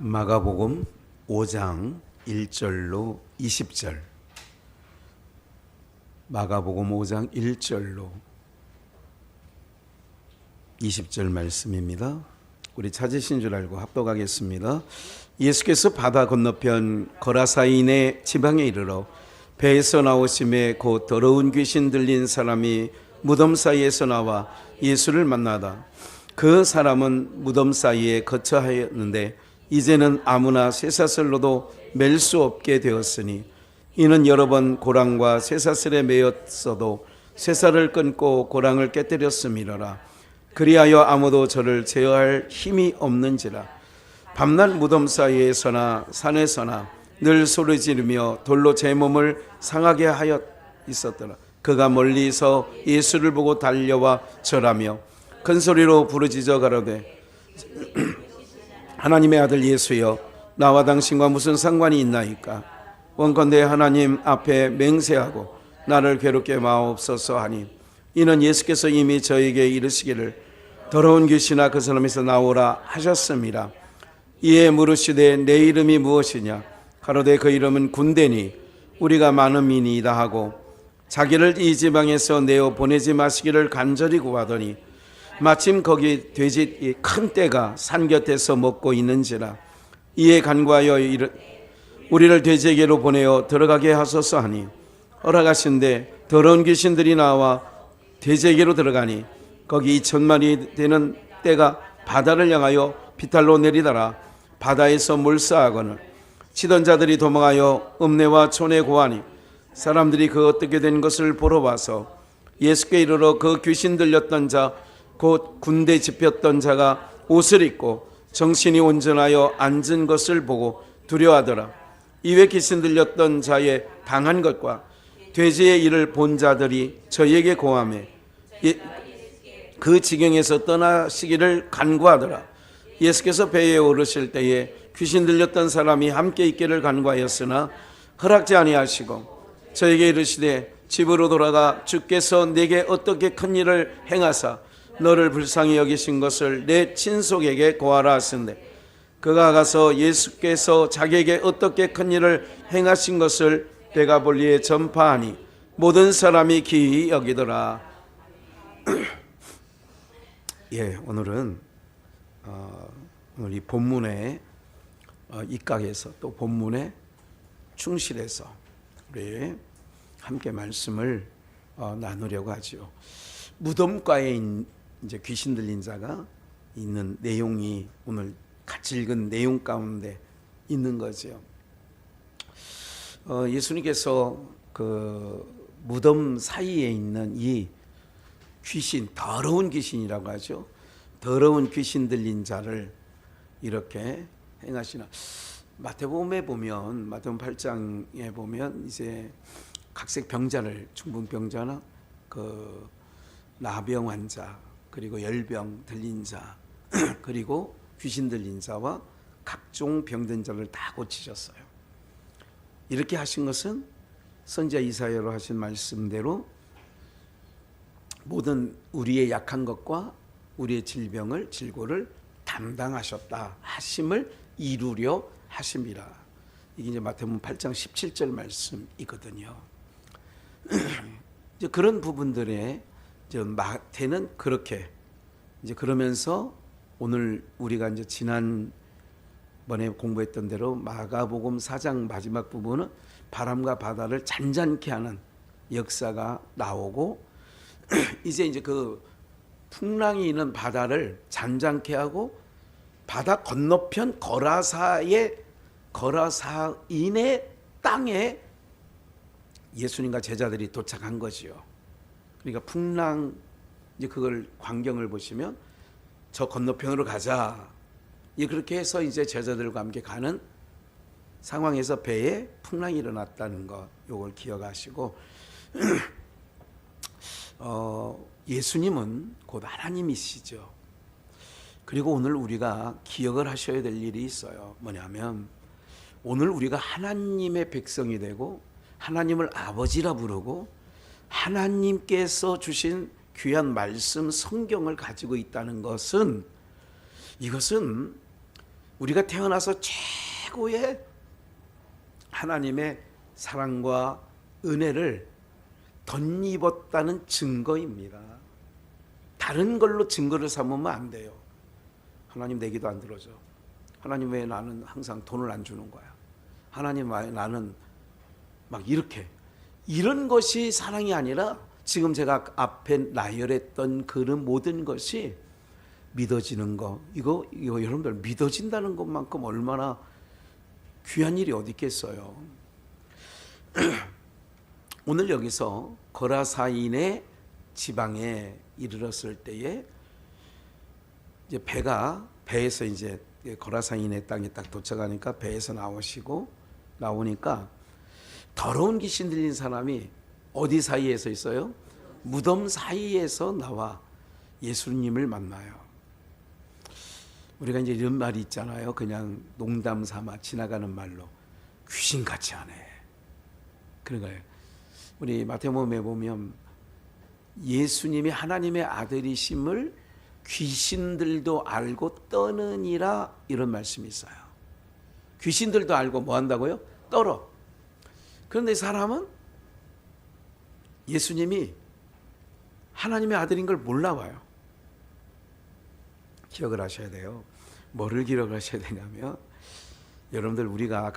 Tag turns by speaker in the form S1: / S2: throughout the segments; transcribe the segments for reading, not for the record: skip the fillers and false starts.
S1: 마가복음 5장 1절로 20절. 마가복음 5장 1절로 20절 말씀입니다. 우리 찾으신 줄 알고 합독하겠습니다. 예수께서 바다 건너편 거라사인의 지방에 이르러 배에서 나오심에 곧 더러운 귀신 들린 사람이 무덤 사이에서 나와 예수를 만나다. 그 사람은 무덤 사이에 거처하였는데 이제는 아무나 쇠사슬로도 맬 수 없게 되었으니 이는 여러 번 고랑과 쇠사슬에 매였어도 쇠사를 끊고 고랑을 깨뜨렸음이로라. 그리하여 아무도 저를 제어할 힘이 없는지라. 밤낮 무덤 사이에서나 산에서나 늘 소리 지르며 돌로 제 몸을 상하게 하여 있었더라. 그가 멀리서 예수를 보고 달려와 절하며 큰 소리로 부르짖어 가로되 하나님의 아들 예수여, 나와 당신과 무슨 상관이 있나이까? 원컨대 하나님 앞에 맹세하고 나를 괴롭게 마옵소서 하니, 이는 예수께서 이미 저에게 이르시기를 더러운 귀신아 그 사람에서 나오라 하셨습니다. 이에 물으시되 내 이름이 무엇이냐? 가로되 그 이름은 군대니 우리가 많은 민이다 하고 자기를 이 지방에서 내어 보내지 마시기를 간절히 구하더니 마침 거기 돼지 큰 떼가 산 곁에서 먹고 있는지라. 이에 간구하여 우리를 돼지에게로 보내어 들어가게 하소서 하니 허락하신대 더러운 귀신들이 나와 돼지에게로 들어가니 거기 2,000마리 되는 떼가 바다를 향하여 비탈로 내리더라. 바다에서 몰사하거늘 치던 자들이 도망하여 읍내와 촌에 고하니 사람들이 그 어떻게 된 것을 보러 와서 예수께 이르러 그 귀신 들렸던 자 곧 군대 집혔던 자가 옷을 입고 정신이 온전하여 앉은 것을 보고 두려워하더라. 이외 귀신 들렸던 자의 당한 것과 돼지의 일을 본 자들이 저희에게 고하매 그 지경에서 떠나시기를 간구하더라. 예수께서 배에 오르실 때에 귀신 들렸던 사람이 함께 있기를 간구하였으나 허락지 아니하시고 저에게 이르시되 집으로 돌아가 주께서 내게 어떻게 큰 일을 행하사 너를 불쌍히 여기신 것을 내 친속에게 고하라 하신대. 그가 가서 예수께서 자기에게 어떻게 큰 일을 행하신 것을 데가볼리에 전파하니 모든 사람이 기이 여기더라. 예, 오늘은 오늘 이 본문의 입각에서 또 본문에 충실해서 우리 함께 말씀을 나누려고 하죠. 무덤가에 이제 귀신 들린 자가 있는 내용이 오늘 같이 읽은 내용 가운데 있는 거죠. 예수님께서 그 무덤 사이에 있는 이 귀신, 더러운 귀신이라고 하죠. 더러운 귀신 들린 자를 이렇게 행하시나. 마태복음에 보면, 마태복음 8장에 보면 이제 각색 병자를, 중풍병자나 그 나병 환자, 그리고 열병 들린 자, 그리고 귀신 들린 자와 각종 병든 자를 다 고치셨어요. 이렇게 하신 것은 선지자 이사야로 하신 말씀대로 모든 우리의 약한 것과 우리의 질고를 담당하셨다 하심을 이루려 하심이라. 이게 이제 마태복음 8장 17절 말씀이거든요. 이제 그런 부분들에 이제 마태는 그렇게 이제 그러면서 오늘 우리가 이제 지난번에 공부했던 대로 마가복음 4장 마지막 부분은 바람과 바다를 잔잔케 하는 역사가 나오고 이제 그 풍랑이 있는 바다를 잔잔케 하고 바다 건너편 거라사인의 땅에 예수님과 제자들이 도착한 거지요. 그러니까 풍랑, 이제 그걸 광경을 보시면 저 건너편으로 가자. 그렇게 해서 이제 제자들과 함께 가는 상황에서 배에 풍랑이 일어났다는 것, 요걸 기억하시고 예수님은 곧 하나님이시죠. 그리고 오늘 우리가 기억을 하셔야 될 일이 있어요. 뭐냐면 오늘 우리가 하나님의 백성이 되고 하나님을 아버지라 부르고 하나님께서 주신 귀한 말씀 성경을 가지고 있다는 것은, 이것은 우리가 태어나서 최고의 하나님의 사랑과 은혜를 덧입었다는 증거입니다. 다른 걸로 증거를 삼으면 안 돼요. 하나님 내 기도 안 들어줘. 하나님 왜 나는 항상 돈을 안 주는 거야. 하나님 왜 나는 막 이렇게. 이런 것이 사랑이 아니라 지금 제가 앞에 나열했던 그런 모든 것이 믿어지는 거. 이거 여러분들 믿어진다는 것만큼 얼마나 귀한 일이 어디 있겠어요. 오늘 여기서 거라사인의 지방에 이르렀을 때에 이제 배에서 이제 거라사인의 땅에 딱 도착하니까 배에서 나오니까 더러운 귀신 들린 사람이 어디 사이에서 있어요? 무덤 사이에서 나와 예수님을 만나요. 우리가 이제 이런 말이 있잖아요. 그냥 농담 삼아 지나가는 말로 귀신같이 하네. 그런 거예요. 우리 마태복음에 보면 예수님이 하나님의 아들이심을 귀신들도 알고 떠느니라 이런 말씀이 있어요. 귀신들도 알고 뭐 한다고요? 떨어. 그런데 사람은 예수님이 하나님의 아들인 걸 몰라봐요. 기억을 하셔야 돼요. 뭐를 기억을 하셔야 되냐면 여러분들 우리가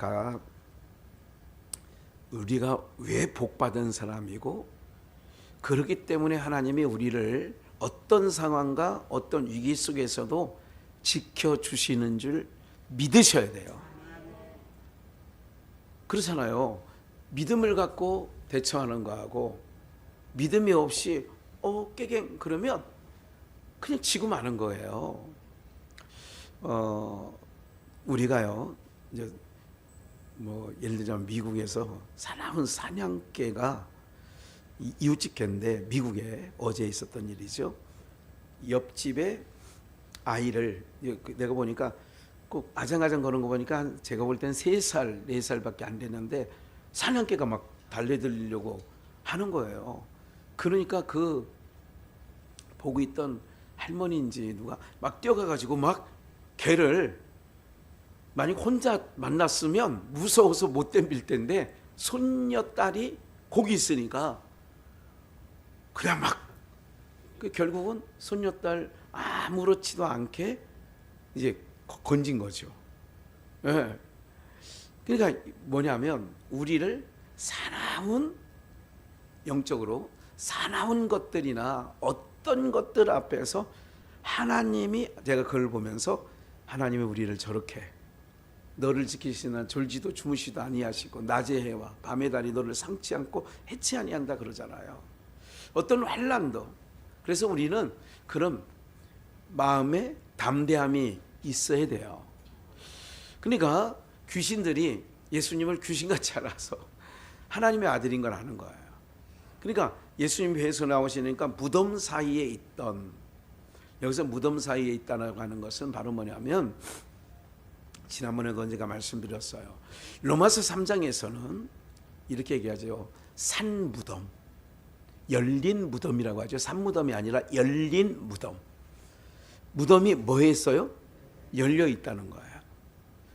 S1: 왜 복받은 사람이고 그렇기 때문에 하나님이 우리를 어떤 상황과 어떤 위기 속에서도 지켜주시는 줄 믿으셔야 돼요. 그렇잖아요. 믿음을 갖고 대처하는 거하고 믿음이 없이 깨갱 그러면 그냥 지고 마는 거예요. 우리가요 이제 뭐 예를 들자면 미국에서 사나운 사냥개가 이웃집 개인데 미국에 어제 있었던 일이죠. 옆집에 아이를 내가 보니까 꼭 아장아장 거는 거 보니까 제가 볼 때는 3살, 4살밖에 안 됐는데 사냥개가 막 달려들려고 하는 거예요. 그러니까 그 보고 있던 할머니인지 누가 막 뛰어가가지고 막 개를 만약 혼자 만났으면 무서워서 못 덤빌 텐데 손녀딸이 거기 있으니까 그냥 막 결국은 손녀딸 아무렇지도 않게 이제 건진 거죠. 네. 그러니까 뭐냐면 우리를 사나운 영적으로 사나운 것들이나 어떤 것들 앞에서 하나님이 제가 그걸 보면서 하나님이 우리를 저렇게 너를 지키시나 졸지도 주무시도 아니하시고 낮의 해와 밤의 달이 너를 상치 않고 해치 아니한다 그러잖아요. 어떤 환난도. 그래서 우리는 그런 마음에 담대함이 있어야 돼요. 그러니까 귀신들이 예수님을 귀신같이 알아서 하나님의 아들인 걸 아는 거예요. 그러니까 예수님 배에서 나오시니까 무덤 사이에 있던, 여기서 무덤 사이에 있다고 하는 것은 바로 뭐냐면 지난번에 제가 말씀드렸어요. 로마서 3장에서는 이렇게 얘기하죠. 산무덤, 열린 무덤이라고 하죠. 산무덤이 아니라 열린 무덤. 무덤이 뭐 했어요? 열려 있다는 거예요.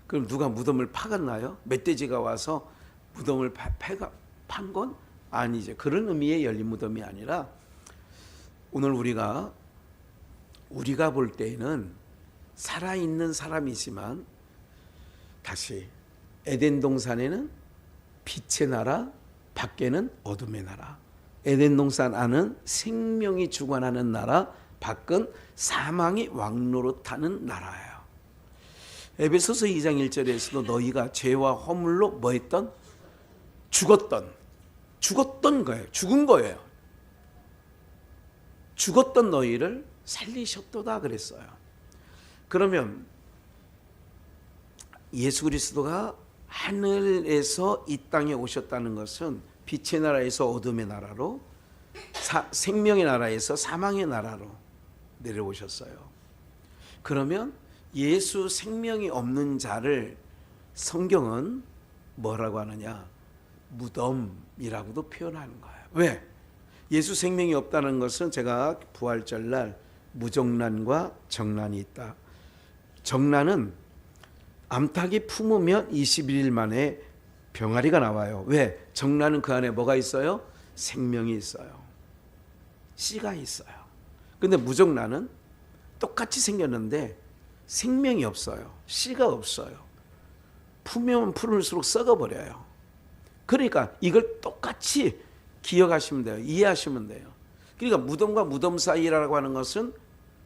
S1: 그럼 누가 무덤을 파갔나요? 멧돼지가 와서 무덤을 판 건 아니죠. 그런 의미의 열린 무덤이 아니라 오늘 우리가 볼 때에는 살아있는 사람이지만 다시 에덴 동산에는 빛의 나라, 밖에는 어둠의 나라. 에덴 동산 안은 생명이 주관하는 나라, 밖은 사망이 왕노릇하는 나라예요. 에베소서 2장 1절에서도 너희가 죄와 허물로 뭐 했던? 죽었던 거예요. 죽은 거예요. 죽었던 너희를 살리셨도다 그랬어요. 그러면 예수 그리스도가 하늘에서 이 땅에 오셨다는 것은 빛의 나라에서 어둠의 나라로, 생명의 나라에서 사망의 나라로 내려오셨어요. 그러면 예수 생명이 없는 자를 성경은 뭐라고 하느냐? 무덤이라고도 표현하는 거예요. 왜? 예수 생명이 없다는 것은 제가 부활절날 무정란과 정란이 있다. 정란은 암탉이 품으면 21일 만에 병아리가 나와요. 왜? 정란은 그 안에 뭐가 있어요? 생명이 있어요. 씨가 있어요. 근데 무정란은 똑같이 생겼는데 생명이 없어요. 씨가 없어요. 품으면 품을수록 썩어버려요. 그러니까 이걸 똑같이 기억하시면 돼요. 이해하시면 돼요. 그러니까 무덤과 무덤 사이라고 하는 것은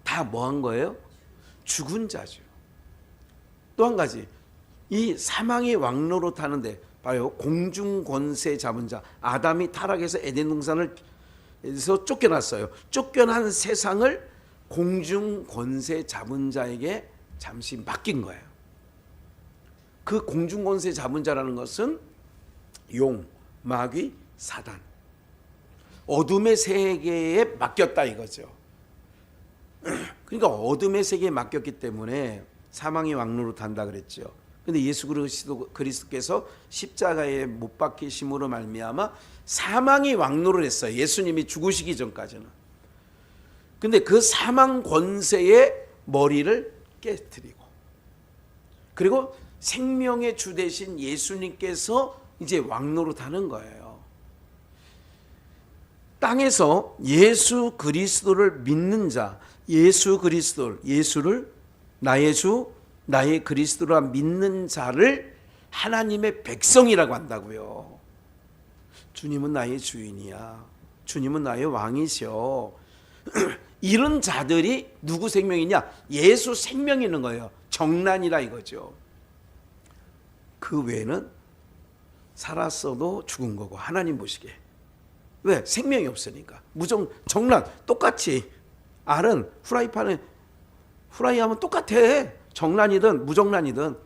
S1: 다 뭐 한 거예요? 죽은 자죠. 또 한 가지, 이 사망의 왕로로 타는데 봐요. 공중 권세 잡은 자, 아담이 타락해서 에덴 동산을 에서 쫓겨났어요. 쫓겨난 세상을 공중 권세 잡은 자에게 잠시 맡긴 거예요. 그 공중 권세 잡은 자라는 것은 용, 마귀, 사단, 어둠의 세계에 맡겼다 이거죠. 그러니까 어둠의 세계에 맡겼기 때문에 사망의 왕로로 탄다 그랬죠. 근데 예수 그리스도께서 십자가에 못 박히심으로 말미암아 사망의 왕노를 했어요. 예수님이 죽으시기 전까지는. 근데 그 사망 권세의 머리를 깨뜨리고, 그리고 생명의 주 되신 예수님께서 이제 왕노로 타는 거예요. 땅에서 예수 그리스도를 믿는 자, 예수를 나의 주, 나의 그리스도라 믿는 자를 하나님의 백성이라고 한다고요. 주님은 나의 주인이야. 주님은 나의 왕이셔. 이런 자들이 누구 생명이냐? 예수 생명이 있는 거예요. 정란이라 이거죠. 그 외에는 살았어도 죽은 거고 하나님 보시기에. 왜? 생명이 없으니까. 정란 똑같이. 알은 후라이하면 똑같아. 정란이든 무정란이든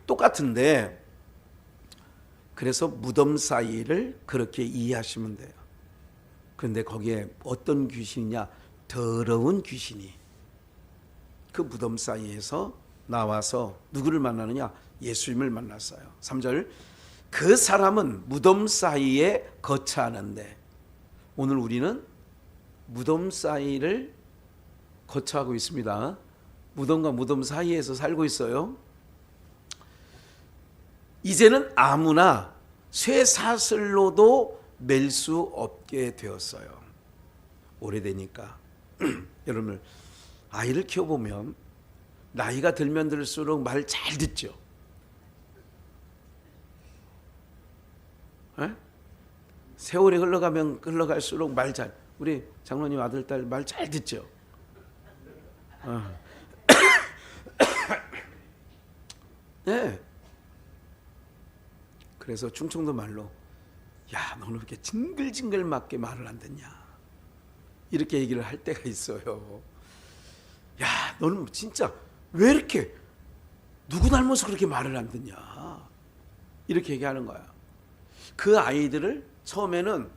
S1: 똑같은데, 그래서 무덤 사이를 그렇게 이해하시면 돼요. 그런데 거기에 어떤 귀신이냐? 더러운 귀신이 그 무덤 사이에서 나와서 누구를 만나느냐? 예수님을 만났어요. 3절, 그 사람은 무덤 사이에 거처하는데, 오늘 우리는 무덤 사이를 거처하고 있습니다. 무덤과 무덤 사이에서 살고 있어요. 이제는 아무나 쇠사슬로도 맬 수 없게 되었어요. 오래되니까. 여러분, 아이를 키워보면 나이가 들면 들수록 말 잘 듣죠. 에? 세월이 흘러가면 흘러갈수록 우리 장로님 아들 딸 말 잘 듣죠. 네. 그래서 충청도 말로, 야, 너는 왜 이렇게 징글징글 맞게 말을 안 듣냐, 이렇게 얘기를 할 때가 있어요. 야, 너는 진짜 왜 이렇게 누구 닮아서 그렇게 말을 안 듣냐, 이렇게 얘기하는 거야. 그 아이들을 처음에는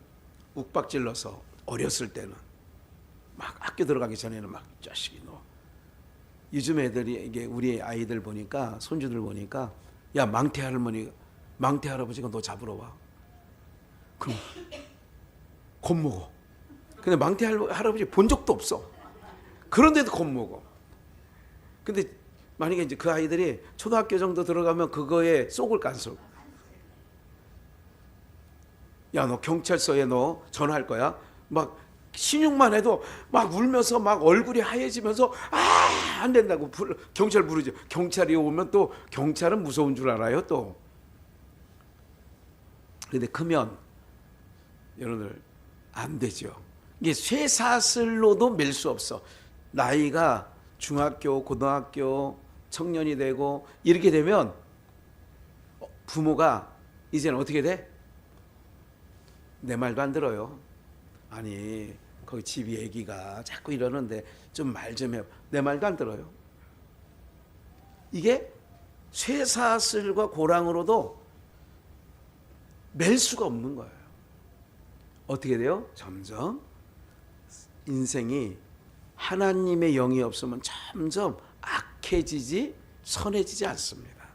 S1: 욱박질러서, 어렸을 때는 막 학교 들어가기 전에는 막, 자식이 너. 요즘 애들이, 이게 우리 아이들 보니까, 손주들 보니까, 야, 망태 할아버지가 너 잡으러 와. 그럼 겁먹어. 근데 망태 할아버지 본 적도 없어. 그런데도 겁먹어. 근데 만약에 이제 그 아이들이 초등학교 정도 들어가면 그거에 속을 깐속. 야, 너 경찰서에 너 전화할 거야? 막 신용만 해도 막 울면서 막 얼굴이 하얘지면서, 안 된다고 경찰 부르죠. 경찰이 오면 또 경찰은 무서운 줄 알아요, 또. 그런데 크면 여러분들 안 되죠. 이게 쇠사슬로도 맬 수 없어. 나이가 중학교, 고등학교, 청년이 되고 이렇게 되면 부모가 이제는 어떻게 돼? 내 말도 안 들어요. 아니, 거기 집이 애기가 자꾸 이러는데 좀 말 좀 해. 내 말도 안 들어요. 이게 쇠사슬과 고랑으로도 맬 수가 없는 거예요. 어떻게 돼요? 점점 인생이 하나님의 영이 없으면 점점 악해지지 선해지지 않습니다.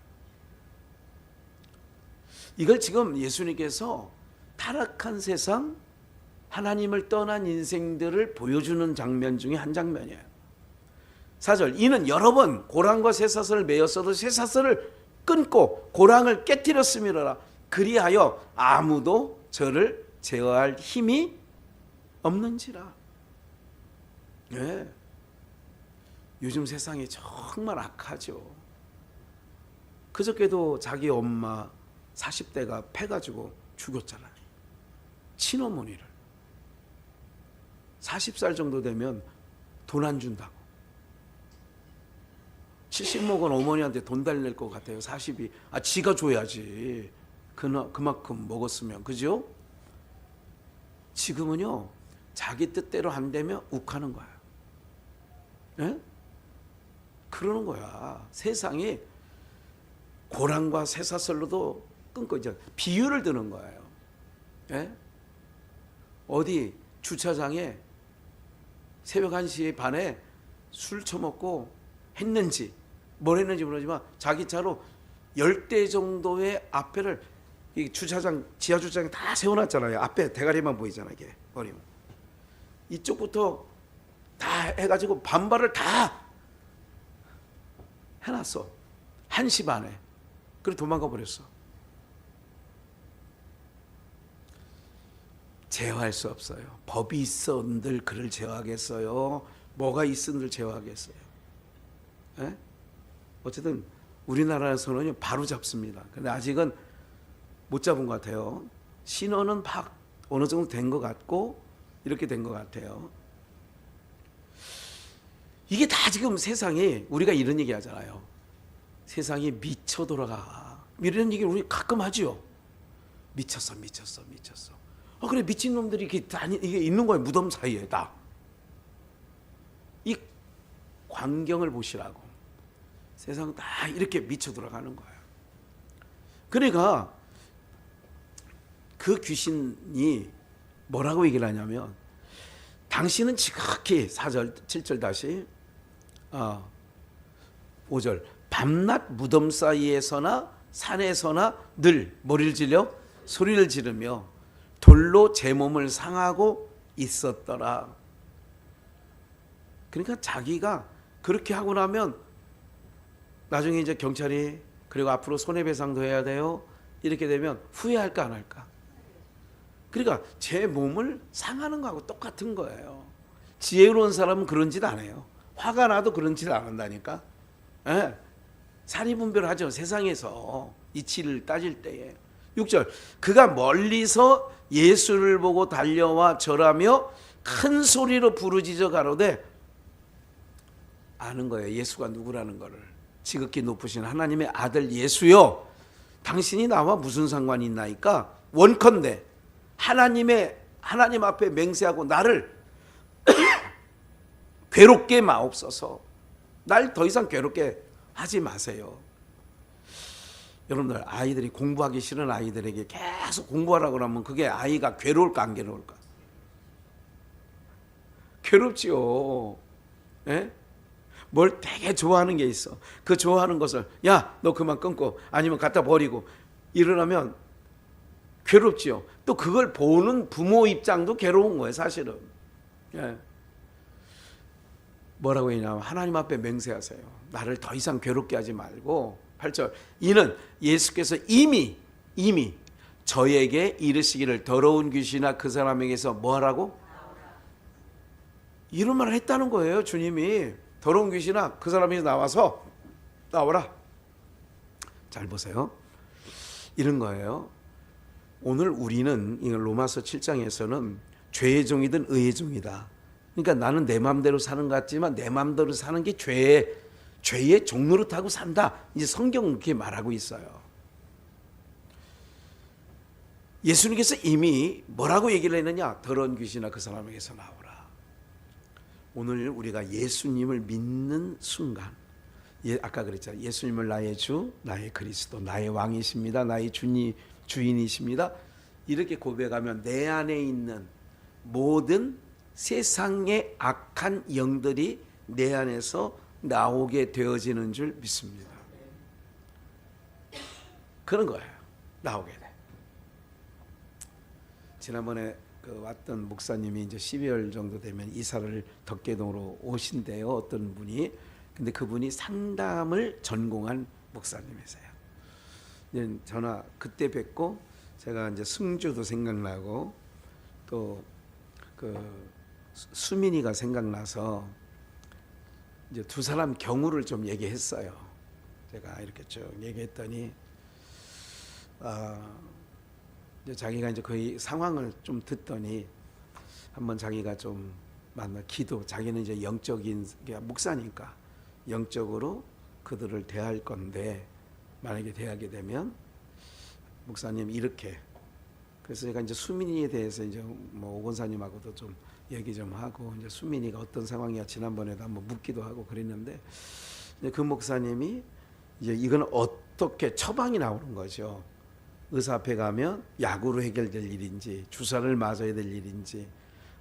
S1: 이걸 지금 예수님께서 타락한 세상, 하나님을 떠난 인생들을 보여주는 장면 중에 한 장면이에요. 4절 이는 여러 번 고랑과 쇠사슬을 메었어도 쇠사슬을 끊고 고랑을 깨뜨렸음이라. 그리하여 아무도 저를 제어할 힘이 없는지라. 네. 요즘 세상이 정말 악하죠. 그저께도 자기 엄마 40대가 패가지고 죽였잖아요. 친어머니를. 40살 정도 되면 돈 안 준다고. 70 먹은 어머니한테 돈 달랠 것 같아요. 40이. 지가 줘야지. 그만큼 먹었으면. 그죠? 지금은요, 자기 뜻대로 안 되면 욱하는 거야. 예? 그러는 거야. 세상이 고랑과 쇠사슬로도 끊고 이제 비유를 드는 거예요. 예? 어디 주차장에 새벽 1시 반에 술 처먹고 했는지 뭘 했는지 모르지만 자기 차로 10대 정도의 앞에를 이 주차장 지하 주차장에 다 세워놨잖아요. 앞에 대가리만 보이잖아요. 이게 버리면 이쪽부터 다 해가지고 반발을 다 해놨어. 1시 반에. 그리고 도망가 버렸어. 제어할 수 없어요. 법이 있어들 그를 제어하겠어요? 뭐가 있은들 제어하겠어요? 에? 어쨌든 우리나라에서는 바로 잡습니다. 근데 아직은 못 잡은 것 같아요. 신호는 어느 정도 된 것 같고 이렇게 된 것 같아요. 이게 다 지금 세상이 우리가 이런 얘기 하잖아요. 세상이 미쳐 돌아가. 이런 얘기 우리 가끔 하지요. 미쳤어. 그래 미친 놈들이 이게 있는 거예요. 무덤 사이에 다. 이 광경을 보시라고. 세상 다 이렇게 미쳐 돌아가는 거예요. 그러니까 그 귀신이 뭐라고 얘기를 하냐면 당신은 지극히 4절 7절 다시 5절 밤낮 무덤 사이에서나 산에서나 늘 머리를 질려 소리를 지르며 돌로 제 몸을 상하고 있었더라. 그러니까 자기가 그렇게 하고 나면 나중에 이제 경찰이 그리고 앞으로 손해배상도 해야 돼요. 이렇게 되면 후회할까 안 할까? 그러니까 제 몸을 상하는 거하고 똑같은 거예요. 지혜로운 사람은 그런 짓 안 해요. 화가 나도 그런 짓 안 한다니까. 예. 사리분별하죠. 세상에서 이치를 따질 때에. 6절 그가 멀리서 예수를 보고 달려와 절하며 큰 소리로 부르짖어 가로되 아는 거예요. 예수가 누구라는 거를. 지극히 높으신 하나님의 아들 예수여 당신이 나와 무슨 상관이 있나이까? 원컨대 하나님 앞에 맹세하고 나를 괴롭게 마옵소서. 날 더 이상 괴롭게 하지 마세요. 여러분들 아이들이 공부하기 싫은 아이들에게 계속 공부하라고 그러면 그게 아이가 괴로울까 안 괴로울까? 괴롭지요. 예? 뭘 되게 좋아하는 게 있어. 그 좋아하는 것을 야, 너 그만 끊고 아니면 갖다 버리고 이러려면 괴롭지요. 또 그걸 보는 부모 입장도 괴로운 거예요, 사실은. 예. 뭐라고 했냐면 하나님 앞에 맹세하세요. 나를 더 이상 괴롭게 하지 말고 8절 이는 예수께서 이미 저에게 이르시기를 더러운 귀신아 그 사람에게서 뭐하라고? 이런 말을 했다는 거예요. 주님이 더러운 귀신아 그 사람에게서 나와서 나오라. 잘 보세요. 이런 거예요. 오늘 우리는 로마서 7장에서는 죄의 종이든 의의 종이다. 그러니까 나는 내 마음대로 사는 것 같지만 내 마음대로 사는 게 죄의 종노릇하고 산다. 이제 성경은 그렇게 말하고 있어요. 예수님께서 이미 뭐라고 얘기를 했느냐? 더러운 귀신아 그 사람에게서 나오라. 오늘 우리가 예수님을 믿는 순간 아까 그랬잖아요. 예수님을 나의 주, 나의 그리스도, 나의 왕이십니다. 나의 주인이십니다. 이렇게 고백하면 내 안에 있는 모든 세상의 악한 영들이 내 안에서 나오게 되어지는 줄 믿습니다. 그런 거예요. 나오게 돼. 지난번에 왔던 목사님이 이제 12월 정도 되면 이사를 덕계동으로 오신대요. 어떤 분이 근데 그분이 상담을 전공한 목사님이세요. 전화 그때 뵙고 제가 이제 승주도 생각나고 또 그 수민이가 생각나서 이제 두 사람 경우를 좀 얘기했어요. 제가 이렇게 쭉 얘기했더니 이제 자기가 이제 거의 상황을 좀 듣더니 한번 자기가 좀 만나 기도, 자기는 이제 영적인 목사니까 영적으로 그들을 대할 건데 만약에 대하게 되면 목사님 이렇게, 그래서 제가 이제 수민이에 대해서 이제 뭐 오건사님하고도 좀 얘기 좀 하고 이제 수민이가 어떤 상황이야 지난번에도 한번 묻기도 하고 그랬는데 이제 그 목사님이 이제 이건 어떻게 처방이 나오는 거죠. 의사 앞에 가면 약으로 해결될 일인지 주사를 맞아야 될 일인지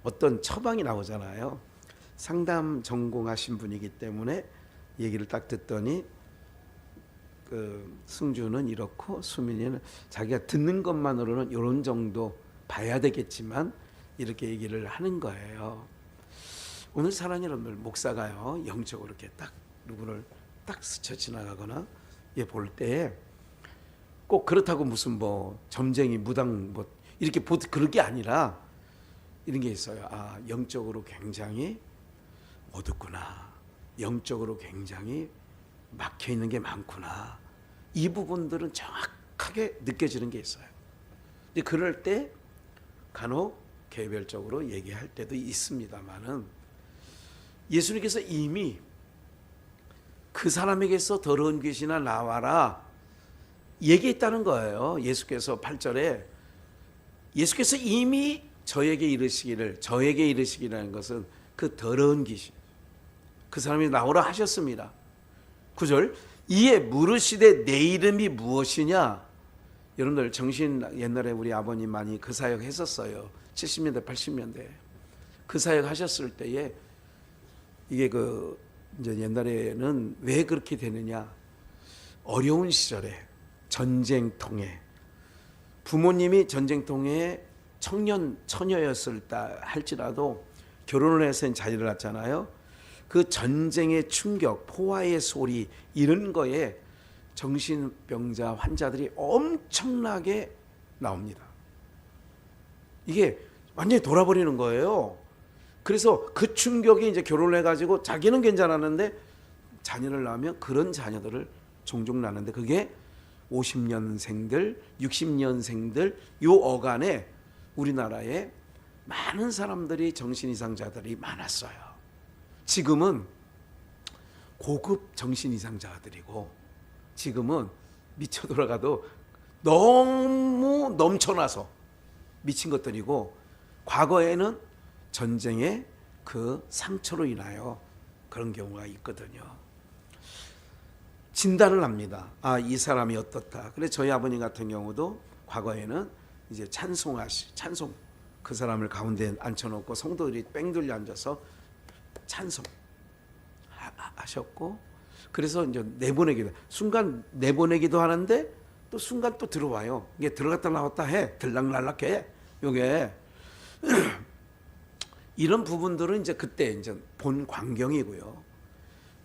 S1: 어떤 처방이 나오잖아요. 상담 전공하신 분이기 때문에 얘기를 딱 듣더니 그 승주는 이렇고 수민이는 자기가 듣는 것만으로는 이런 정도 봐야 되겠지만 이렇게 얘기를 하는 거예요. 오늘 사랑하는 여러분들, 목사가요 영적으로 이렇게 딱 누구를 딱 스쳐 지나가거나 볼 때 꼭 그렇다고 무슨 뭐 점쟁이 무당 뭐 이렇게 그런 게 아니라 이런 게 있어요. 영적으로 굉장히 어둡구나, 영적으로 굉장히 막혀 있는 게 많구나, 이 부분들은 정확하게 느껴지는 게 있어요. 근데 그럴 때 간혹 개별적으로 얘기할 때도 있습니다만은 예수님께서 이미 그 사람에게서 더러운 귀신아 나와라 얘기했다는 거예요. 예수께서 8절에 예수께서 이미 저에게 이르시기라는 것은 그 더러운 귀신, 그 사람이 나오라 하셨습니다. 9절, 이에 물으시되 내 이름이 무엇이냐. 여러분들 정신, 옛날에 우리 아버님 많이 그 사역 했었어요. 70년대 80년대 그 사역 하셨을 때에 이게 그 이제 옛날에는 왜 그렇게 되느냐, 어려운 시절에 전쟁통에 부모님이 전쟁통에 처녀였을 때 할지라도 결혼을 해서 자녀를 낳잖아요. 그 전쟁의 충격, 포화의 소리 이런 거에 정신병자 환자들이 엄청나게 나옵니다. 이게 완전히 돌아버리는 거예요. 그래서 그 충격이 이제 결혼을 해가지고 자기는 괜찮았는데 자녀를 낳으면 그런 자녀들을 종종 낳는데 그게 50년생들, 60년생들 요 어간에 우리나라에 많은 사람들이 정신 이상자들이 많았어요. 지금은 고급 정신 이상자들이고 지금은 미쳐 돌아가도 너무 넘쳐나서 미친 것들이고 과거에는 전쟁의 그 상처로 인하여 그런 경우가 있거든요. 진단을 합니다. 이 사람이 어떻다. 그래서 저희 아버님 같은 경우도 과거에는 이제 찬송 그 사람을 가운데 앉혀놓고 성도들이 뺑돌려 앉아서 찬송 하셨고, 그래서 이제 내보내기도 순간 내보내기도 하는데 또 순간 또 들어와요. 이게 들어갔다 나왔다 해, 들락날락해. 요게 이런 부분들은 이제 그때 이제 본 광경이고요.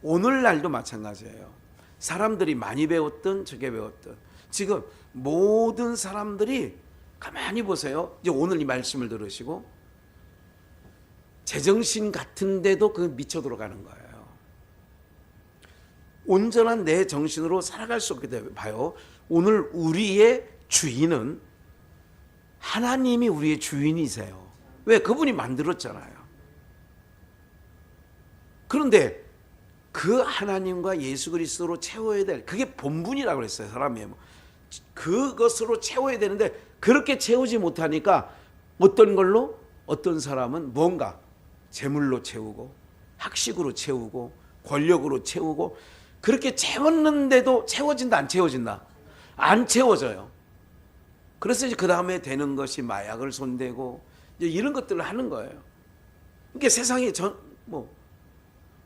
S1: 오늘날도 마찬가지예요. 사람들이 많이 배웠든 적게 배웠든 지금 모든 사람들이 가만히 보세요. 이제 오늘 이 말씀을 들으시고 제정신 같은데도 그 미쳐 들어가는 거예요. 온전한 내 정신으로 살아갈 수 없게 돼요. 봐요. 오늘 우리의 주인은 하나님이 우리의 주인이세요. 왜? 그분이 만들었잖아요. 그런데 그 하나님과 예수 그리스도로 채워야 될, 그게 본분이라고 그랬어요. 사람이 그것으로 채워야 되는데 그렇게 채우지 못하니까 어떤 걸로, 어떤 사람은 뭔가 재물로 채우고 학식으로 채우고 권력으로 채우고 그렇게 채웠는데도 채워진다 안 채워진다? 안 채워져요. 그래서 이제 그 다음에 되는 것이 마약을 손대고 이제 이런 것들을 하는 거예요. 그러니까 세상에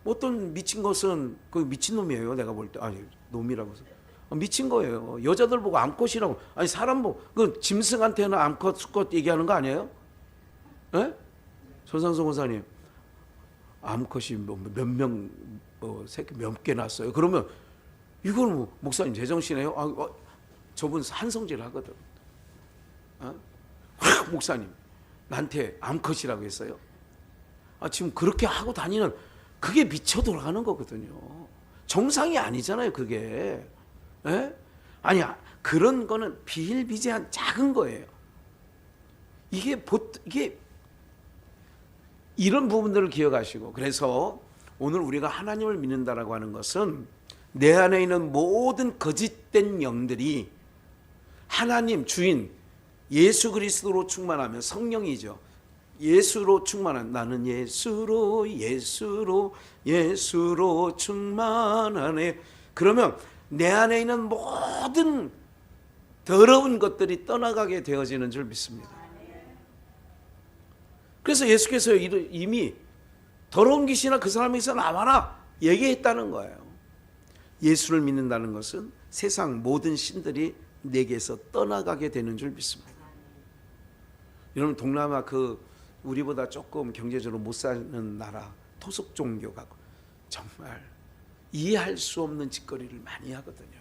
S1: 어떤 미친 것은 그 미친 놈이에요. 내가 볼 때 놈이라고 해서 미친 거예요. 여자들 보고 암컷이라고, 사람 보고 그 짐승한테는 암컷 수컷 얘기하는 거 아니에요? 예? 손상송 원사님, 암컷이 몇 명 새끼 몇 개 낳았어요. 그러면 이거는 뭐 목사님 제정신이에요? 저분 한성질 하거든. 목사님 나한테 암컷이라고 했어요. 지금 그렇게 하고 다니는 그게 미쳐 돌아가는 거거든요. 정상이 아니잖아요, 그게. 에? 아니야, 그런 거는 비일비재한 작은 거예요. 이게 이런 부분들을 기억하시고, 그래서 오늘 우리가 하나님을 믿는다라고 하는 것은 내 안에 있는 모든 거짓된 영들이 하나님 주인 예수 그리스도로 충만하면, 성령이죠. 예수로 충만한, 나는 예수로 충만하네. 그러면 내 안에 있는 모든 더러운 것들이 떠나가게 되어지는 줄 믿습니다. 그래서 예수께서 이미 더러운 귀신아 그 사람에게서 나와라 얘기했다는 거예요. 예수를 믿는다는 것은 세상 모든 신들이 내게서 떠나가게 되는 줄 믿습니다. 여러분, 동남아 우리보다 조금 경제적으로 못 사는 나라 토속 종교가 정말 이해할 수 없는 짓거리를 많이 하거든요.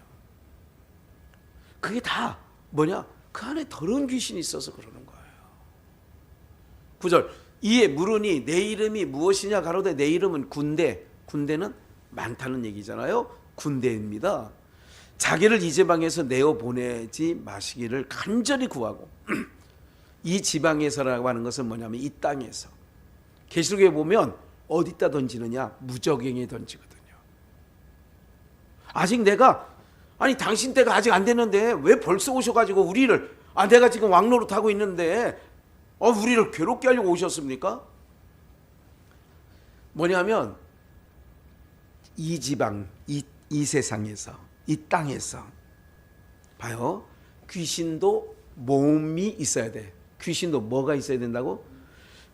S1: 그게 다 뭐냐? 그 안에 더러운 귀신이 있어서 그러는 거예요. 9절, 이에 물으니 내 이름이 무엇이냐 가로되 내 이름은 군대. 군대는 많다는 얘기잖아요. 군대입니다. 자기를 이 지방에서 내어 보내지 마시기를 간절히 구하고 이 지방에서라고 하는 것은 뭐냐면 이 땅에서. 계시록에 보면 어디다 던지느냐? 무저갱에 던지거든요. 아직 당신 때가 아직 안 됐는데 왜 벌써 오셔가지고 우리를, 내가 지금 왕노릇 하고 있는데 우리를 괴롭게 하려고 오셨습니까? 뭐냐면 이 지방, 이 세상에서, 이 땅에서 봐요. 귀신도 몸이 있어야 돼. 귀신도 뭐가 있어야 된다고?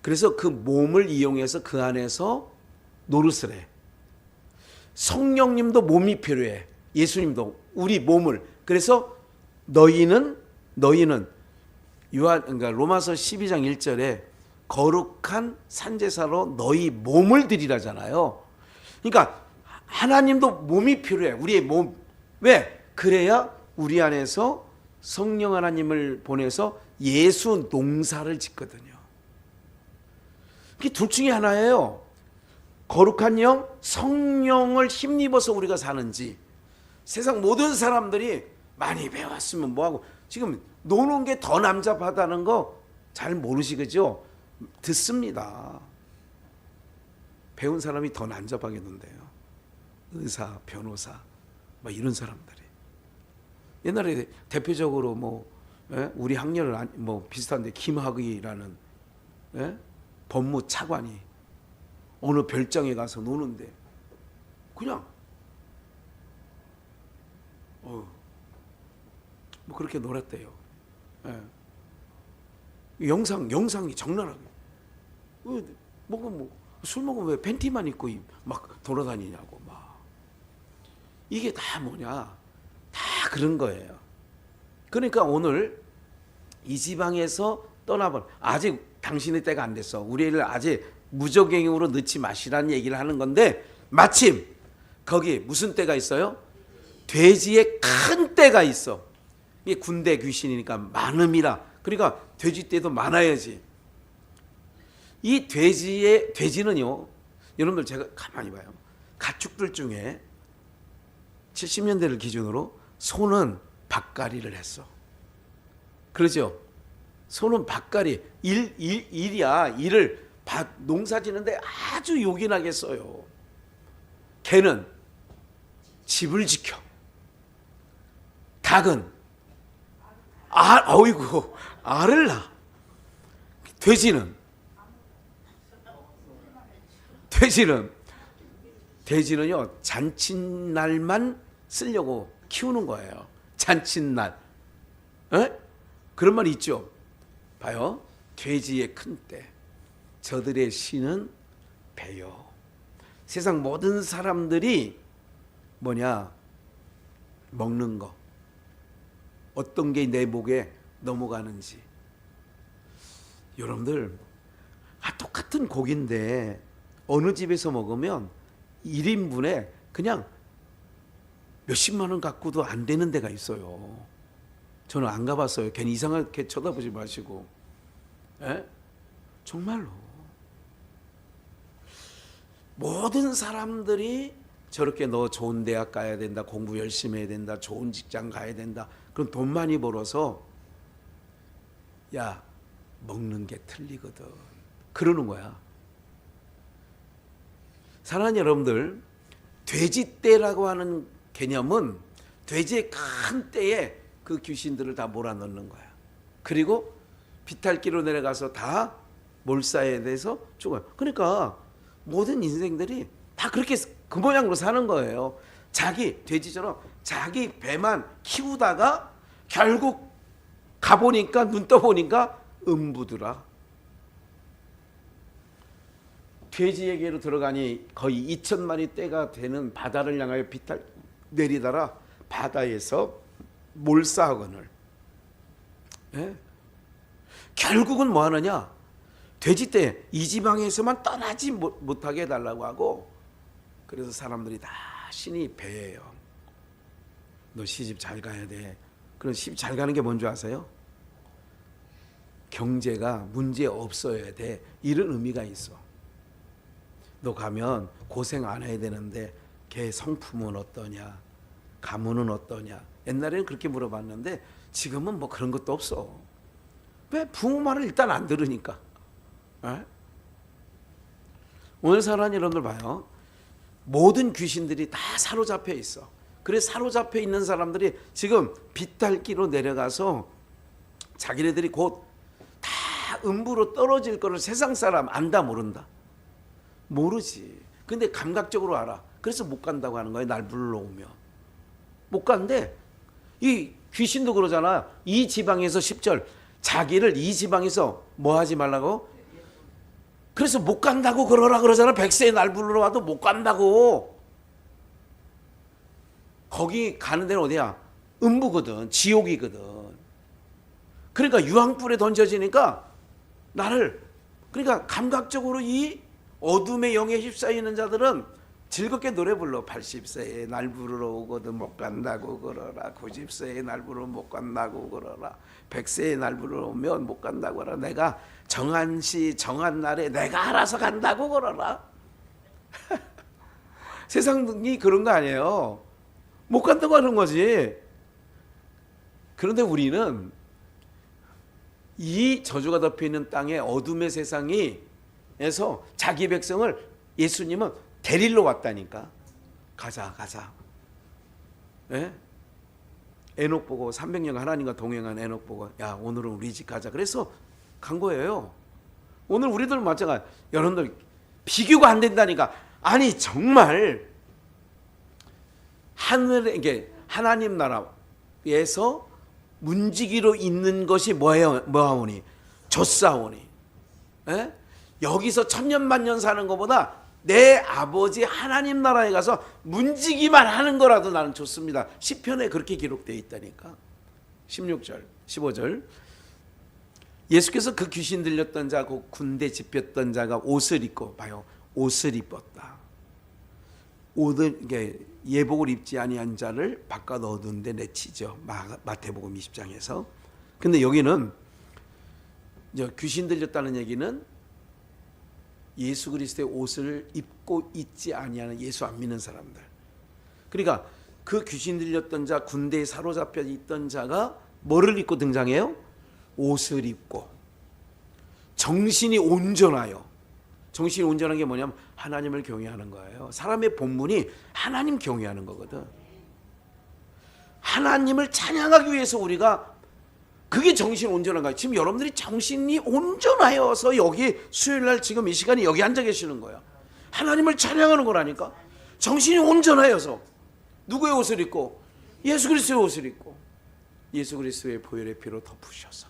S1: 그래서 그 몸을 이용해서 그 안에서 노릇을 해. 성령님도 몸이 필요해. 예수님도 우리 몸을. 그래서 너희는 그러니까 로마서 12장 1절에 거룩한 산제사로 너희 몸을 드리라잖아요. 그러니까 하나님도 몸이 필요해. 우리의 몸. 왜? 그래야 우리 안에서 성령 하나님을 보내서 예수 농사를 짓거든요. 이게 둘 중에 하나예요. 거룩한 영, 성령을 힘입어서 우리가 사는지, 세상 모든 사람들이 많이 배웠으면 뭐하고, 지금 노는 게 더 남잡하다는 거 잘 모르시겠죠? 듣습니다. 배운 사람이 더 난잡하게 논대요. 의사, 변호사, 이런 사람들이. 옛날에 대표적으로 우리 학렬 비슷한데 김학의라는 법무차관이 어느 별장에 가서 노는데 그냥 그렇게 놀았대요. 영상이 장난하게. 술 먹으면 왜 팬티만 입고 막 돌아다니냐고 이게 다 뭐냐? 다 그런 거예요. 그러니까 오늘 이 지방에서 떠나본, 아직 당신의 때가 안 됐어. 우리를 아직 무저갱으로 넣지 마시라는 얘기를 하는 건데, 마침 거기 무슨 때가 있어요? 돼지의 큰 때가 있어. 이게 군대 귀신이니까 많음이라. 그러니까 돼지 때도 많아야지. 이 돼지는요, 여러분들 제가 가만히 봐요. 가축들 중에 70년대를 기준으로 소는 밭갈이를 했어. 그러죠? 소는 밭갈이, 일을 농사 지는데 아주 요긴하게 써요. 개는 집을 지켜. 닭은 알을 낳아. 돼지는요, 잔칫날만 쓰려고 키우는 거예요. 잔칫날. 그런 말이 있죠. 봐요. 돼지의 큰 때, 저들의 신은 배요. 세상 모든 사람들이 먹는 거. 어떤 게 내 목에 넘어가는지. 여러분들, 똑같은 고기인데 어느 집에서 먹으면 1인분에 그냥 몇십만 원 갖고도 안 되는 데가 있어요. 저는 안 가봤어요. 괜히 이상하게 쳐다보지 마시고. 에? 정말로 모든 사람들이 저렇게 너 좋은 대학 가야 된다, 공부 열심히 해야 된다, 좋은 직장 가야 된다, 그럼 돈 많이 벌어서 야 먹는 게 틀리거든 그러는 거야. 사랑하는 여러분들, 돼지떼라고 하는 개념은 돼지의 큰 떼에 그 귀신들을 다 몰아넣는 거야. 그리고 비탈길로 내려가서 다 몰사에 대해서 죽어요. 그러니까 모든 인생들이 다 그렇게 그 모양으로 사는 거예요. 자기 돼지처럼 자기 배만 키우다가 결국 가보니까 눈 떠보니까 음부더라. 돼지에게로 들어가니 거의 2천마리 떼가 되는 바다를 향하여 비탈 내리다라 바다에서 몰사하거늘. 예? 결국은 뭐 하느냐? 돼지떼 이 지방에서만 떠나지 못하게 해달라고 하고, 그래서 사람들이 다 신이 배예요. 너 시집 잘 가야 돼. 그럼 시집 잘 가는 게 뭔지 아세요? 경제가 문제 없어야 돼. 이런 의미가 있어. 너 가면 고생 안 해야 되는데 걔 성품은 어떠냐, 가문은 어떠냐. 옛날에는 그렇게 물어봤는데 지금은 뭐 그런 것도 없어. 왜? 부모 말을 일단 안 들으니까. 에? 오늘 사랑하는 여러분들 봐요. 모든 귀신들이 다 사로잡혀 있어. 그래서 사로잡혀 있는 사람들이 지금 비탈길로 내려가서 자기네들이 곧 다 음부로 떨어질 거를 세상 사람 안다 모른다? 모르지. 근데 감각적으로 알아. 그래서 못 간다고 하는 거예요. 날 불러오면 못 간대. 이 귀신도 그러잖아. 이 지방에서 10절 자기를 이 지방에서 뭐 하지 말라고? 그래서 못 간다고 그러라 그러잖아. 백세에 날 불러 와도 못 간다고. 거기 가는 데는 어디야? 음부거든. 지옥이거든. 그러니까 유황불에 던져지니까 나를, 그러니까 감각적으로 이 어둠의 영에 휩싸이는 자들은 즐겁게 노래 불러. 80세에 날 부르러 오거든 못 간다고 그러라. 90세에 날 부르러 못 간다고 그러라. 100세에 날 부르러 오면 못 간다고 그러라. 내가 정한 시 정한 날에 내가 알아서 간다고 그러라. 세상이 그런 거 아니에요. 못 간다고 하는 거지. 그런데 우리는 이 저주가 덮여있는 땅의 어둠의 세상에서 자기 백성을 예수님은 데리러 왔다니까. 가자. 예? 에녹 보고 300년 하나님과 동행한 에녹 보고 야 오늘은 우리 집 가자. 그래서 간 거예요. 오늘 우리들 마찬가지. 여러분들 비교가 안 된다니까. 아니 정말 하늘에 이게 하나님 나라에서 문지기로 있는 것이 뭐하오니? 젖사오니. 예? 여기서 천년만년 사는 것보다 내 아버지 하나님 나라에 가서 문지기만 하는 거라도 나는 좋습니다. 시편에 그렇게 기록되어 있다니까. 16절 15절 예수께서 그 귀신 들렸던 자, 그 군대 집혔던 자가 옷을 입고 봐요. 옷을 입었다. 옷을 이게 예복을 입지 아니한 자를 바깥 어두운 데 내치죠. 마태복음 20장에서. 근데 여기는 귀신 들렸다는 얘기는 예수 그리스도의 옷을 입고 있지 아니하는 예수 안 믿는 사람들. 그러니까 그 귀신 들렸던 자, 군대에 사로잡혀 있던 자가 뭐를 입고 등장해요? 옷을 입고 정신이 온전하여. 정신이 온전한 게 뭐냐면 하나님을 경외하는 거예요. 사람의 본분이 하나님 경외하는 거거든. 하나님을 찬양하기 위해서 우리가, 그게 정신 온전한 거예요. 지금 여러분들이 정신이 온전하여서 여기 수요일날 지금 이 시간에 여기 앉아 계시는 거야. 하나님을 찬양하는 거라니까. 정신이 온전하여서. 누구의 옷을 입고? 예수 그리스도의 옷을 입고 예수 그리스도의 보혈의 피로 덮으셔서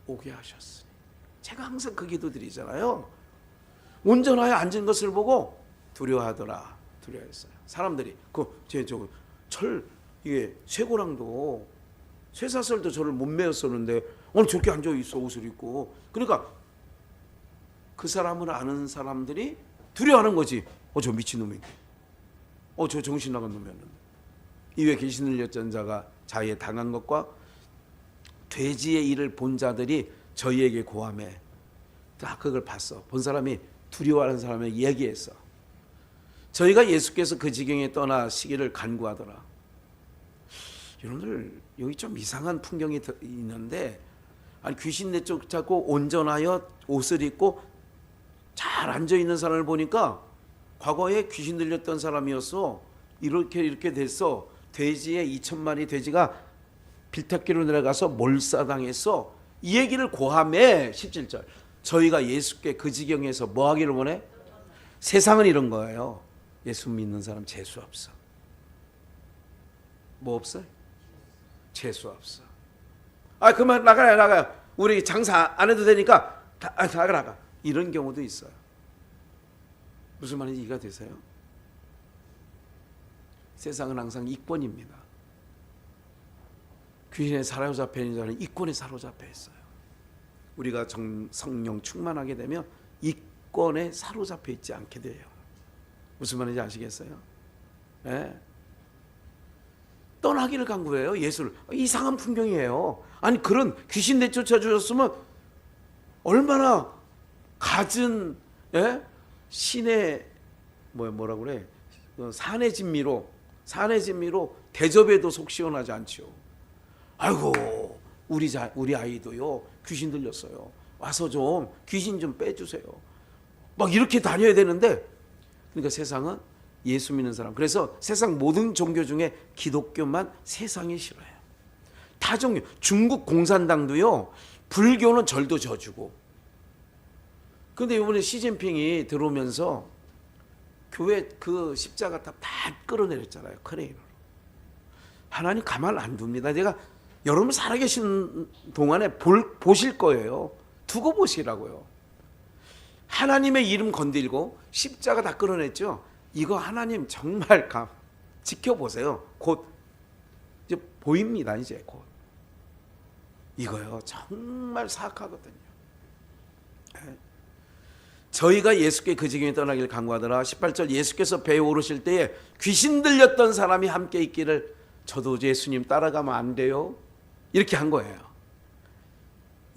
S1: 오게 하셨으니. 제가 항상 그 기도 드리잖아요. 온전하여 앉은 것을 보고 두려워하더라. 두려워했어요. 사람들이 이게 쇠고랑도 쇠사슬도 저를 못 메었었는데 오늘 저렇게 앉아 있어 옷을 입고. 그러니까 그 사람을 아는 사람들이 두려워하는 거지. 저 미친놈이 저 정신 나간 놈이었는데. 이외 귀신 들렸던 자가 자기에 당한 것과 돼지의 일을 본 자들이 저희에게 고함해. 다 그걸 봤어. 본 사람이 두려워하는 사람에게 얘기했어. 저희가 예수께서 그 지경에 떠나시기를 간구하더라. 여러분들 여기 좀 이상한 풍경이 있는데, 아니 귀신 내쫓고 온전하여 옷을 입고 잘 앉아 있는 사람을 보니까 과거에 귀신 들렸던 사람이었어. 이렇게 됐어. 돼지에 2,000마리 돼지가 빌탁기로 내려가서 몰사당했어. 이 얘기를 고함해. 17절. 저희가 예수께 그 지경에서 뭐 하기를 원해? 세상은 이런 거예요. 예수 믿는 사람 재수 없어. 뭐 없어요? 재수 없어. 그만 나가요. 우리 장사 안 해도 되니까 나가. 이런 경우도 있어요. 무슨 말인지 이해가 되세요? 세상은 항상 이권입니다. 귀신에 사로잡혀 있는 자는 이권에 사로잡혀 있어요. 우리가 성령 충만하게 되면 이권에 사로잡혀 있지 않게 돼요. 무슨 말인지 아시겠어요? 네. 떠나기를 간구해요. 예수를. 이상한 풍경이에요. 아니 그런 귀신 내쫓아 주셨으면 얼마나 갖은 신의 뭐라고 그래? 산의 진미로 대접에도 속 시원하지 않지요. 아이고 우리 아이도요 귀신 들렸어요. 와서 좀 귀신 좀 빼주세요. 막 이렇게 다녀야 되는데, 그러니까 세상은 예수 믿는 사람, 그래서 세상 모든 종교 중에 기독교만 세상이 싫어해요. 타 종교, 중국 공산당도요 불교는 절도 져주고. 그런데 이번에 시진핑이 들어오면서 교회 그 십자가 다 끌어내렸잖아요. 크레인으로. 하나님 가만 안 둡니다. 제가 여러분 살아계신 동안에 보실 거예요. 두고 보시라고요. 하나님의 이름 건들고 십자가 다 끌어냈죠. 이거 하나님 정말 지켜보세요. 곧 이제 보입니다. 이제 곧 이거요 정말 사악하거든요. 저희가 예수께 그 지경에 떠나기를 간구하더라. 18절. 예수께서 배에 오르실 때에 귀신 들렸던 사람이 함께 있기를 저도 예수님 따라가면 안 돼요? 이렇게 한 거예요.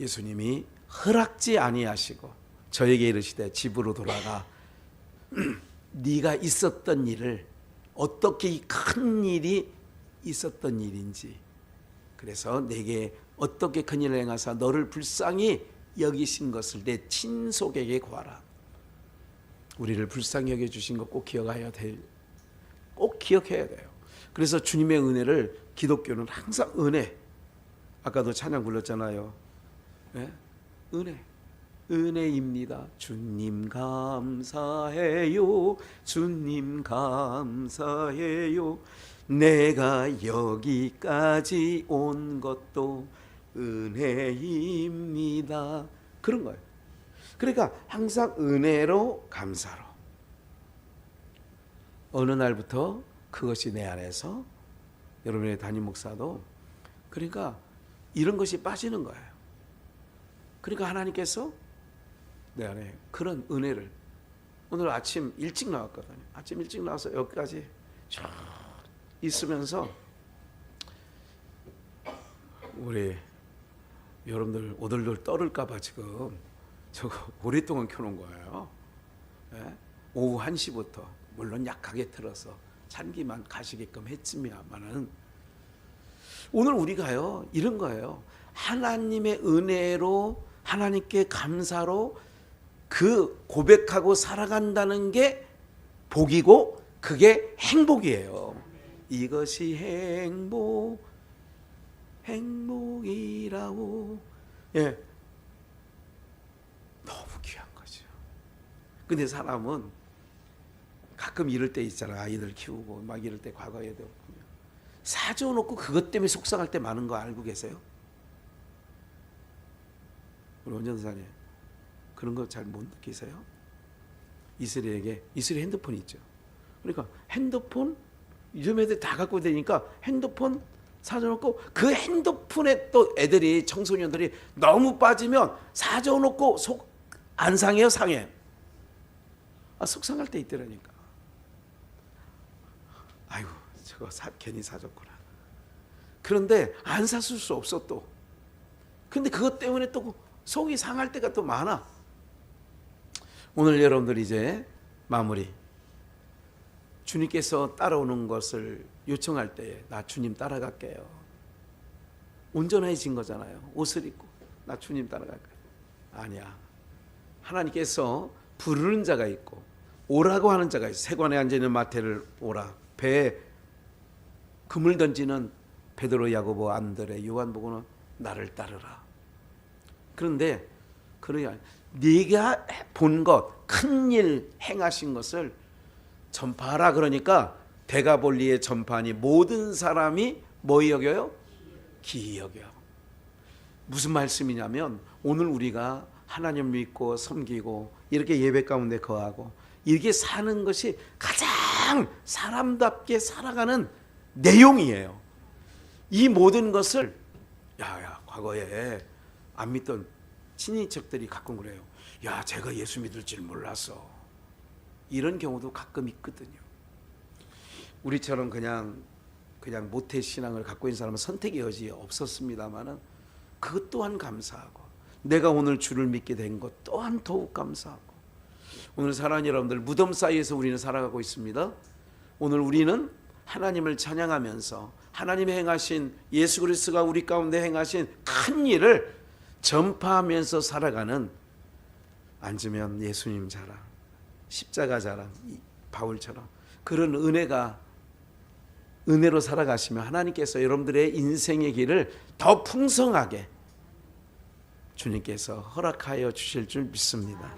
S1: 예수님이 허락지 아니하시고 저에게 이르시되 집으로 돌아가 네가 있었던 일을, 어떻게 이 큰 일이 있었던 일인지, 그래서 내게 어떻게 큰 일을 행하사 너를 불쌍히 여기신 것을 내 친속에게 구하라. 우리를 불쌍히 여겨주신 것 꼭 기억해야 돼요. 그래서 주님의 은혜를, 기독교는 항상 은혜, 아까도 찬양 불렀잖아요. 네? 은혜입니다. 주님 감사해요. 주님 감사해요. 내가 여기까지 온 것도 은혜입니다. 그런 거예요. 그러니까 항상 은혜로 감사로. 어느 날부터 그것이 내 안에서, 여러분의 담임 목사도 그러니까 이런 것이 빠지는 거예요. 그러니까 하나님께서 내 안에 그런 은혜를, 오늘 아침 일찍 나왔거든요. 아침 일찍 나와서 여기까지 쭉 있으면서 우리 여러분들 오들들 떨을까봐 지금 저거 오랫동안 켜놓은 거예요. 네? 오후 1시부터 물론 약하게 틀어서 찬기만 가시게끔 했지만은 오늘 우리가요 이런 거예요. 하나님의 은혜로, 하나님께 감사로 그 고백하고 살아간다는 게 복이고 그게 행복이에요. 이것이 행복이라고. 예, 너무 귀한 거죠. 근데 사람은 가끔 이럴 때 있잖아. 아이들 키우고 막 이럴 때 과거에도 보면 사줘놓고 그것 때문에 속상할 때 많은 거 알고 계세요? 우리 원전사님 그런 거 잘 못 느끼세요? 이슬이에게, 이슬이 핸드폰 있죠. 그러니까 핸드폰 요즘 애들 다 갖고 다니니까 핸드폰 사줘놓고 그 핸드폰에 또 애들이, 청소년들이 너무 빠지면 사줘놓고 속 안 상해요? 상해? 속상할 때 있더라니까. 아이고 저거 괜히 사줬구나. 그런데 안 샀을 수 없어 또. 근데 그것 때문에 또 속이 상할 때가 또 많아. 오늘 여러분들 이제 마무리. 주님께서 따라오는 것을 요청할 때에 나 주님 따라갈게요. 온전해진 거잖아요. 옷을 입고 나 주님 따라갈게요. 아니야. 하나님께서 부르는 자가 있고 오라고 하는 자가 있어. 세관에 앉아있는 마태를 오라. 배에 금을 던지는 베드로, 야고보, 안드레, 요한복음은 나를 따르라. 그런데 그러냐, 네가 본 것, 큰 일 행하신 것을 전파하라. 그러니까 대가볼리의 전파하니 모든 사람이 뭐 여겨요? 기이 여겨. 무슨 말씀이냐면 오늘 우리가 하나님 믿고 섬기고 이렇게 예배 가운데 거하고 이렇게 사는 것이 가장 사람답게 살아가는 내용이에요. 이 모든 것을 과거에 안 믿던 친인척들이 가끔 그래요. 야, 제가 예수 믿을 줄 몰랐어. 이런 경우도 가끔 있거든요. 우리처럼 그냥 모태 신앙을 갖고 있는 사람은 선택의 여지 없었습니다만은 그것 또한 감사하고 내가 오늘 주를 믿게 된 것 또한 더욱 감사하고 오늘 사랑하는 여러분들 무덤 사이에서 우리는 살아가고 있습니다. 오늘 우리는 하나님을 찬양하면서 하나님이 행하신 예수 그리스도가 우리 가운데 행하신 큰 일을 전파하면서 살아가는 앉으면 예수님 자랑, 십자가 자랑, 바울처럼 그런 은혜로 살아가시면 하나님께서 여러분들의 인생의 길을 더 풍성하게 주님께서 허락하여 주실 줄 믿습니다.